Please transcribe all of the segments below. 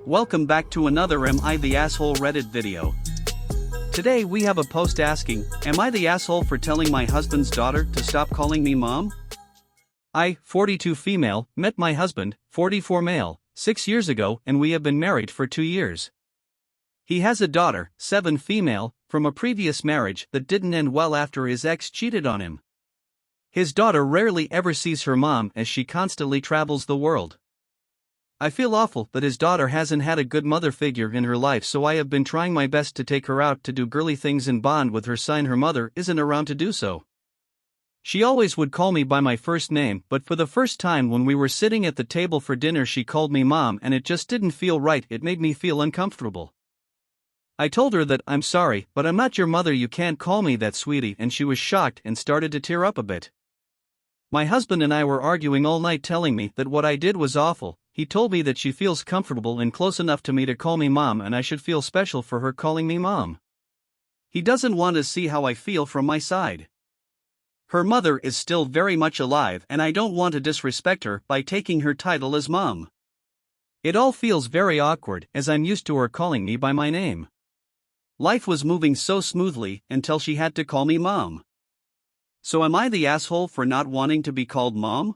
Welcome back to another Am I the Asshole Reddit video. Today we have a post asking, am I the asshole for telling my husband's daughter to stop calling me mom? I, 42 female, met my husband, 44 male, 6 years ago and we have been married for 2 years. He has a daughter, 7 female, from a previous marriage that didn't end well after his ex cheated on him. His daughter rarely ever sees her mom as she constantly travels the world. I feel awful that his daughter hasn't had a good mother figure in her life, so I have been trying my best to take her out to do girly things and bond with her since her mother isn't around to do so. She always would call me by my first name, but for the first time when we were sitting at the table for dinner she called me mom and it just didn't feel right. It made me feel uncomfortable. I told her that I'm sorry, but I'm not your mother, you can't call me that, sweetie, and she was shocked and started to tear up a bit. My husband and I were arguing all night telling me that what I did was awful. He told me that she feels comfortable and close enough to me to call me mom and I should feel special for her calling me mom. He doesn't want to see how I feel from my side. Her mother is still very much alive and I don't want to disrespect her by taking her title as mom. It all feels very awkward as I'm used to her calling me by my name. Life was moving so smoothly until she had to call me mom. So am I the asshole for not wanting to be called mom?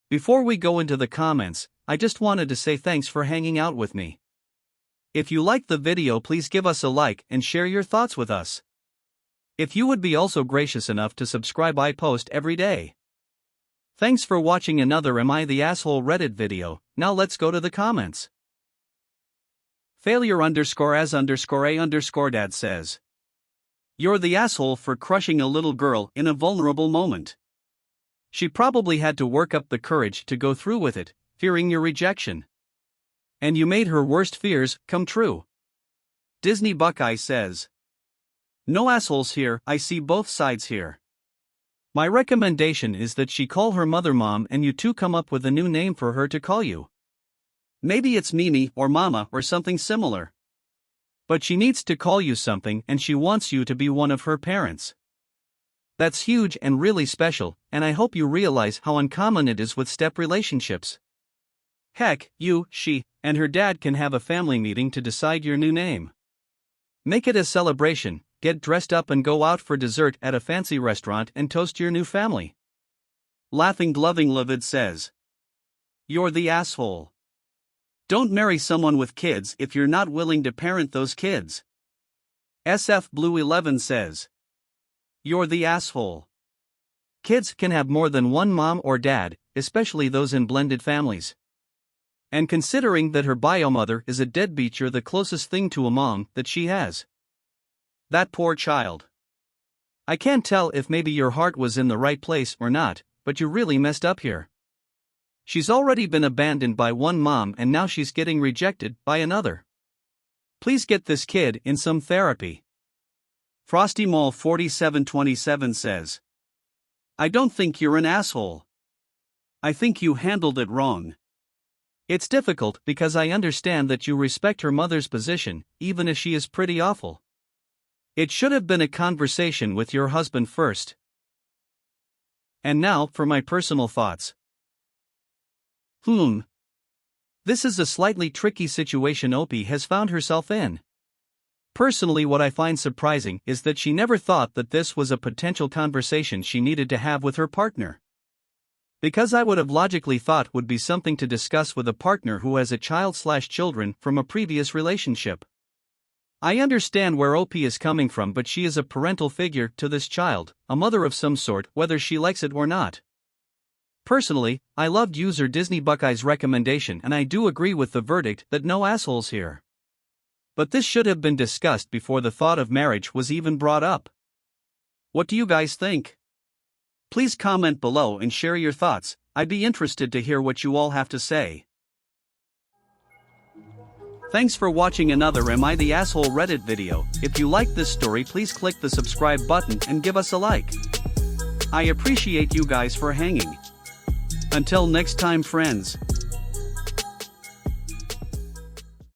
Before we go into the comments, I just wanted to say thanks for hanging out with me. If you liked the video, please give us a like and share your thoughts with us. If you would be also gracious enough to subscribe, I post every day. Thanks for watching another Am I the Asshole Reddit video. Now let's go to the comments. Failure_as_a_dad says, you're the asshole for crushing a little girl in a vulnerable moment. She probably had to work up the courage to go through with it, fearing your rejection. And you made her worst fears come true. Disney Buckeye says, no assholes here, I see both sides here. My recommendation is that she call her mother mom and you two come up with a new name for her to call you. Maybe it's Mimi or Mama or something similar. But she needs to call you something and she wants you to be one of her parents. That's huge and really special, and I hope you realize how uncommon it is with step relationships. Heck, you, she, and her dad can have a family meeting to decide your new name. Make it a celebration, get dressed up and go out for dessert at a fancy restaurant and toast your new family. Laughing Gloving Livid says, you're the asshole. Don't marry someone with kids if you're not willing to parent those kids. SF Blue 11 says, you're the asshole. Kids can have more than one mom or dad, especially those in blended families. And considering that her bio mother is a deadbeat, you're the closest thing to a mom that she has. That poor child. I can't tell if maybe your heart was in the right place or not, but you really messed up here. She's already been abandoned by one mom and now she's getting rejected by another. Please get this kid in some therapy. Frosty Mall 4727 says, I don't think you're an asshole. I think you handled it wrong. It's difficult because I understand that you respect her mother's position, even if she is pretty awful. It should have been a conversation with your husband first. And now for my personal thoughts. This is a slightly tricky situation Opie has found herself in. Personally, what I find surprising is that she never thought that this was a potential conversation she needed to have with her partner. Because I would have logically thought would be something to discuss with a partner who has a child/children from a previous relationship. I understand where Opie is coming from, but she is a parental figure to this child, a mother of some sort, whether she likes it or not. Personally, I loved user Disney Buckeye's recommendation and I do agree with the verdict that no assholes here. But this should have been discussed before the thought of marriage was even brought up. What do you guys think? Please comment below and share your thoughts. I'd be interested to hear what you all have to say. Thanks for watching another Am I the Asshole Reddit video. If you liked this story, please click the subscribe button and give us a like. I appreciate you guys for hanging. Until next time, friends.